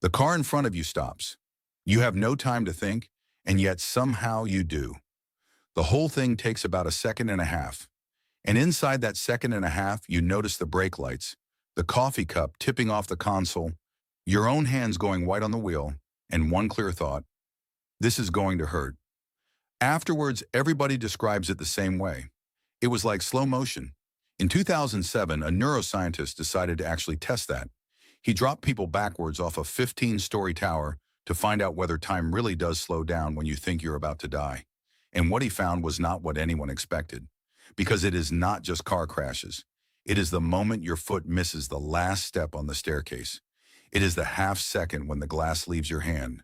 The car in front of you stops. You have no time to think, and yet somehow you do. The whole thing takes about a second and a half. And inside that second and a half, you notice the brake lights, the coffee cup tipping off the console, your own hands going white on the wheel, and one clear thought: this is going to hurt. Afterwards, everybody describes it the same way. It was like slow motion. In 2007, a neuroscientist decided to actually test that. He dropped people backwards off a 15-story tower to find out whether time really does slow down when you think you're about to die. And what he found was not what anyone expected. Because it is not just car crashes. It is the moment your foot misses the last step on the staircase. It is the half second when the glass leaves your hand.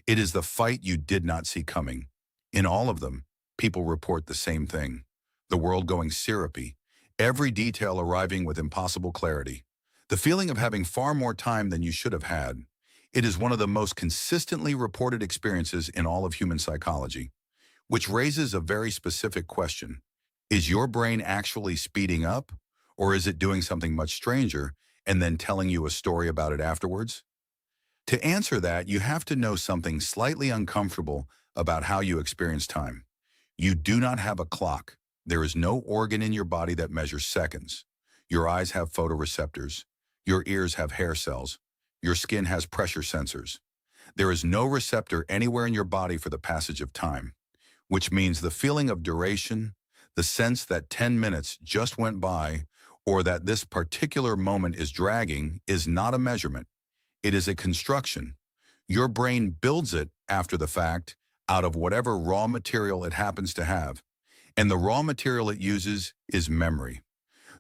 It is the fight you did not see coming. In all of them, people report the same thing. The world going syrupy, every detail arriving with impossible clarity. The feeling of having far more time than you should have had. It is one of the most consistently reported experiences in all of human psychology, which raises a very specific question. Is your brain actually speeding up, or is it doing something much stranger and then telling you a story about it afterwards? To answer that, you have to know something slightly uncomfortable about how you experience time. You do not have a clock. There is no organ in your body that measures seconds. Your eyes have photoreceptors. Your ears have hair cells. Your skin has pressure sensors. There is no receptor anywhere in your body for the passage of time, which means the feeling of duration, the sense that 10 minutes just went by, or that this particular moment is dragging, is not a measurement. It is a construction. Your brain builds it after the fact out of whatever raw material it happens to have. And the raw material it uses is memory.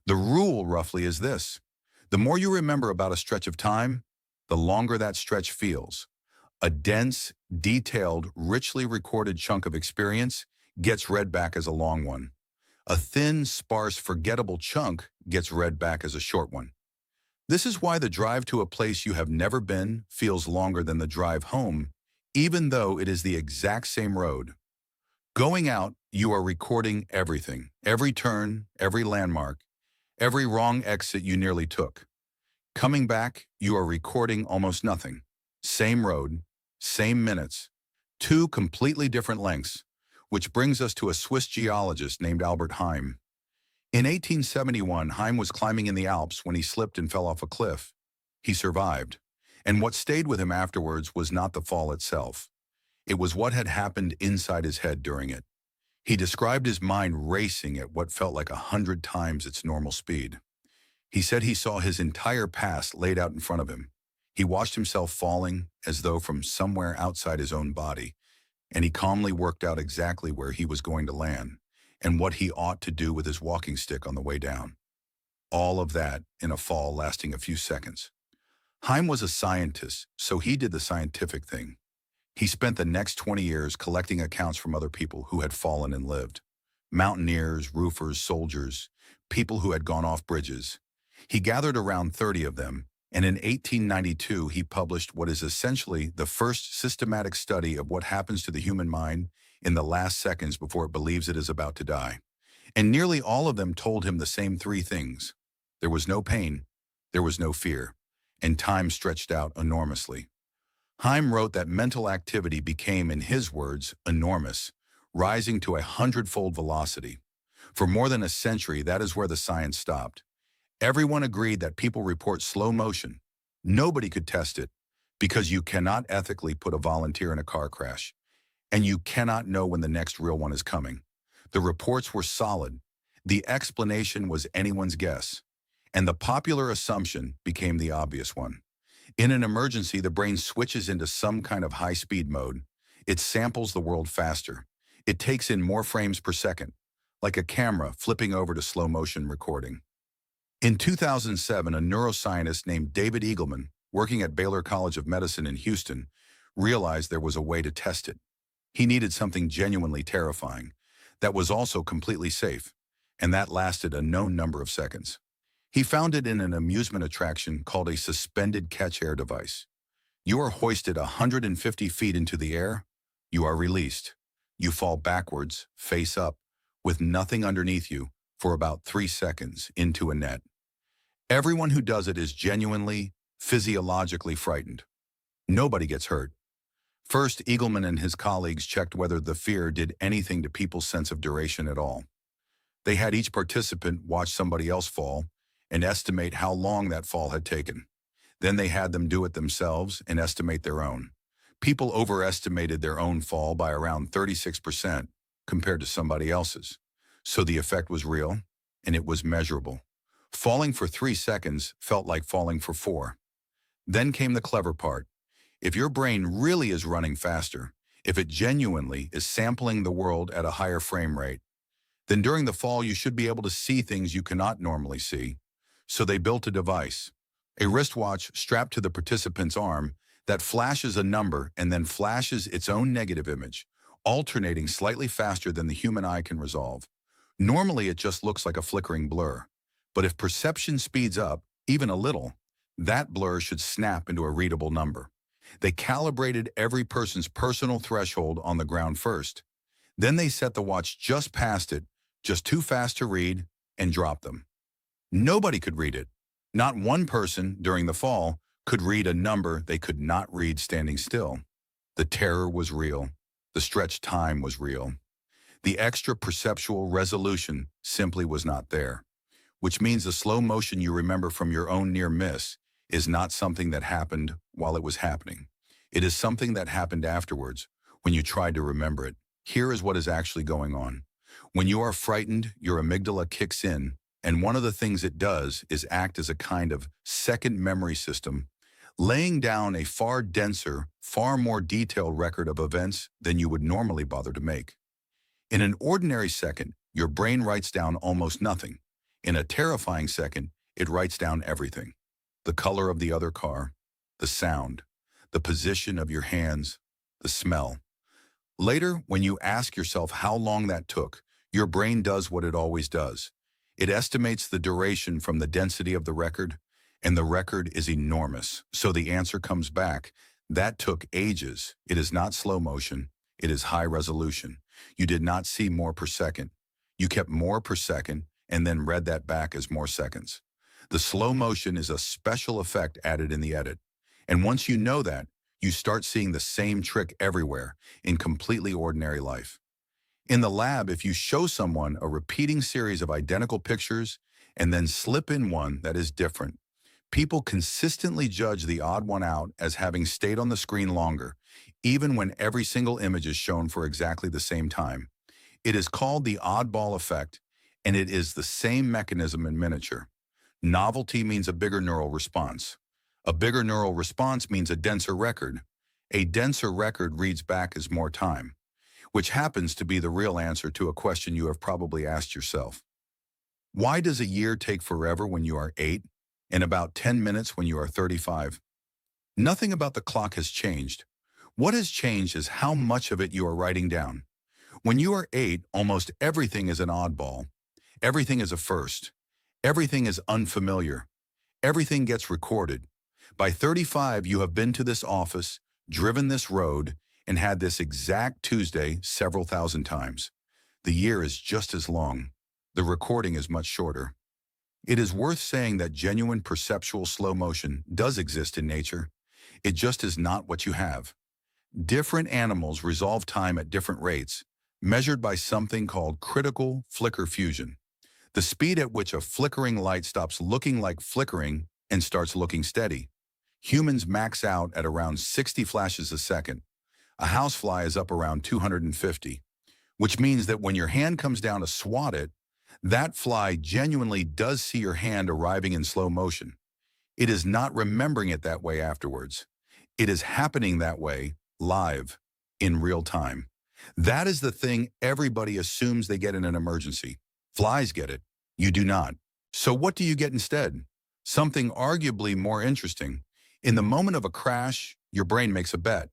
The rule roughly is this: the more you remember about a stretch of time, the longer that stretch feels. A dense, detailed, richly recorded chunk of experience gets read back as a long one. A thin, sparse, forgettable chunk gets read back as a short one. This is why the drive to a place you have never been feels longer than the drive home, even though it is the exact same road. Going out, you are recording everything, every turn, every landmark, every wrong exit you nearly took. Coming back, you are recording almost nothing. Same road, same minutes, two completely different lengths, which brings us to a Swiss geologist named Albert Heim. In 1871, Heim was climbing in the Alps when he slipped and fell off a cliff. He survived, and what stayed with him afterwards was not the fall itself. It was what had happened inside his head during it. He described his mind racing at what felt like 100 times its normal speed. He said he saw his entire past laid out in front of him. He watched himself falling as though from somewhere outside his own body, and he calmly worked out exactly where he was going to land and what he ought to do with his walking stick on the way down. All of that in a fall lasting a few seconds. Heim was a scientist, so he did the scientific thing. He spent the next 20 years collecting accounts from other people who had fallen and lived. Mountaineers, roofers, soldiers, people who had gone off bridges. He gathered around 30 of them, and in 1892 he published what is essentially the first systematic study of what happens to the human mind in the last seconds before it believes it is about to die. And nearly all of them told him the same three things. There was no pain, there was no fear, and time stretched out enormously. Heim wrote that mental activity became, in his words, enormous, rising to 100-fold velocity. For more than a century, that is where the science stopped. Everyone agreed that people report slow motion. Nobody could test it, because you cannot ethically put a volunteer in a car crash, and you cannot know when the next real one is coming. The reports were solid. The explanation was anyone's guess, and the popular assumption became the obvious one. In an emergency, the brain switches into some kind of high-speed mode. It samples the world faster. It takes in more frames per second, like a camera flipping over to slow-motion recording. In 2007, a neuroscientist named David Eagleman, working at Baylor College of Medicine in Houston, realized there was a way to test it. He needed something genuinely terrifying that was also completely safe, and that lasted a known number of seconds. He found it in an amusement attraction called a suspended catch-air device. You are hoisted 150 feet into the air. You are released. You fall backwards, face up, with nothing underneath you for about 3 seconds into a net. Everyone who does it is genuinely, physiologically frightened. Nobody gets hurt. First, Eagleman and his colleagues checked whether the fear did anything to people's sense of duration at all. They had each participant watch somebody else fall and estimate how long that fall had taken. Then they had them do it themselves and estimate their own. People overestimated their own fall by around 36% compared to somebody else's. So the effect was real, and it was measurable. Falling for 3 seconds felt like falling for 4. Then came the clever part. If your brain really is running faster, if it genuinely is sampling the world at a higher frame rate, then during the fall you should be able to see things you cannot normally see. So they built a device, a wristwatch strapped to the participant's arm that flashes a number and then flashes its own negative image, alternating slightly faster than the human eye can resolve. Normally it just looks like a flickering blur, but if perception speeds up, even a little, that blur should snap into a readable number. They calibrated every person's personal threshold on the ground first. Then they set the watch just past it, just too fast to read, and dropped them. Nobody could read it. Not one person during the fall could read a number they could not read standing still. The terror was real. The stretched time was real. The extra perceptual resolution simply was not there, which means the slow motion you remember from your own near miss is not something that happened while it was happening. It is something that happened afterwards when you tried to remember it. Here is what is actually going on. When you are frightened, your amygdala kicks in, and one of the things it does is act as a kind of second memory system, laying down a far denser, far more detailed record of events than you would normally bother to make. In an ordinary second, your brain writes down almost nothing. In a terrifying second, it writes down everything. The color of the other car, the sound, the position of your hands, the smell. Later, when you ask yourself how long that took, your brain does what it always does. It estimates the duration from the density of the record, and the record is enormous. So the answer comes back. That took ages. It is not slow motion. It is high resolution. You did not see more per second. You kept more per second and then read that back as more seconds. The slow motion is a special effect added in the edit. And once you know that, you start seeing the same trick everywhere in completely ordinary life. In the lab, if you show someone a repeating series of identical pictures and then slip in one that is different, people consistently judge the odd one out as having stayed on the screen longer, even when every single image is shown for exactly the same time. It is called the oddball effect, and it is the same mechanism in miniature. Novelty means a bigger neural response. A bigger neural response means a denser record. A denser record reads back as more time, which happens to be the real answer to a question you have probably asked yourself. Why does a year take forever when you are 8 and about 10 minutes when you are 35? Nothing about the clock has changed. What has changed is how much of it you are writing down. When you are 8, almost everything is an oddball. Everything is a first. Everything is unfamiliar. Everything gets recorded. By 35, you have been to this office, driven this road, and had this exact Tuesday several thousand times. The year is just as long. The recording is much shorter. It is worth saying that genuine perceptual slow motion does exist in nature. It just is not what you have. Different animals resolve time at different rates, measured by something called critical flicker fusion, the speed at which a flickering light stops looking like flickering and starts looking steady. Humans max out at around 60 flashes a second. A housefly is up around 250, which means that when your hand comes down to swat it, that fly genuinely does see your hand arriving in slow motion. It is not remembering it that way afterwards. It is happening that way, live, in real time. That is the thing everybody assumes they get in an emergency. Flies get it. You do not. So what do you get instead? Something arguably more interesting. In the moment of a crash, your brain makes a bet.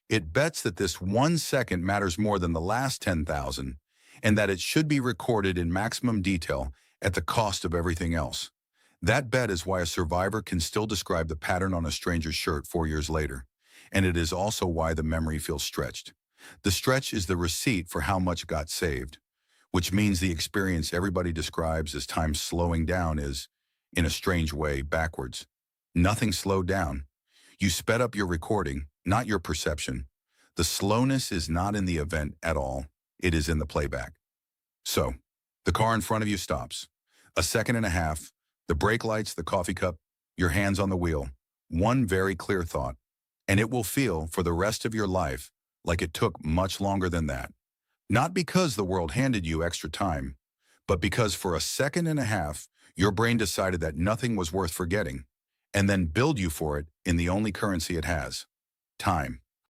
It bets that this 1 second matters more than the last 10,000, and that it should be recorded in maximum detail at the cost of everything else. That bet is why a survivor can still describe the pattern on a stranger's shirt 4 years later, and it is also why the memory feels stretched. The stretch is the receipt for how much got saved, which means the experience everybody describes as time slowing down is, in a strange way, backwards. Nothing slowed down. You sped up your recording, not your perception. The slowness is not in the event at all. It is in the playback. So, the car in front of you stops. A second and a half, the brake lights, the coffee cup, your hands on the wheel. One very clear thought. And it will feel, for the rest of your life, like it took much longer than that. Not because the world handed you extra time, but because for a second and a half, your brain decided that nothing was worth forgetting, and then billed you for it in the only currency it has: time.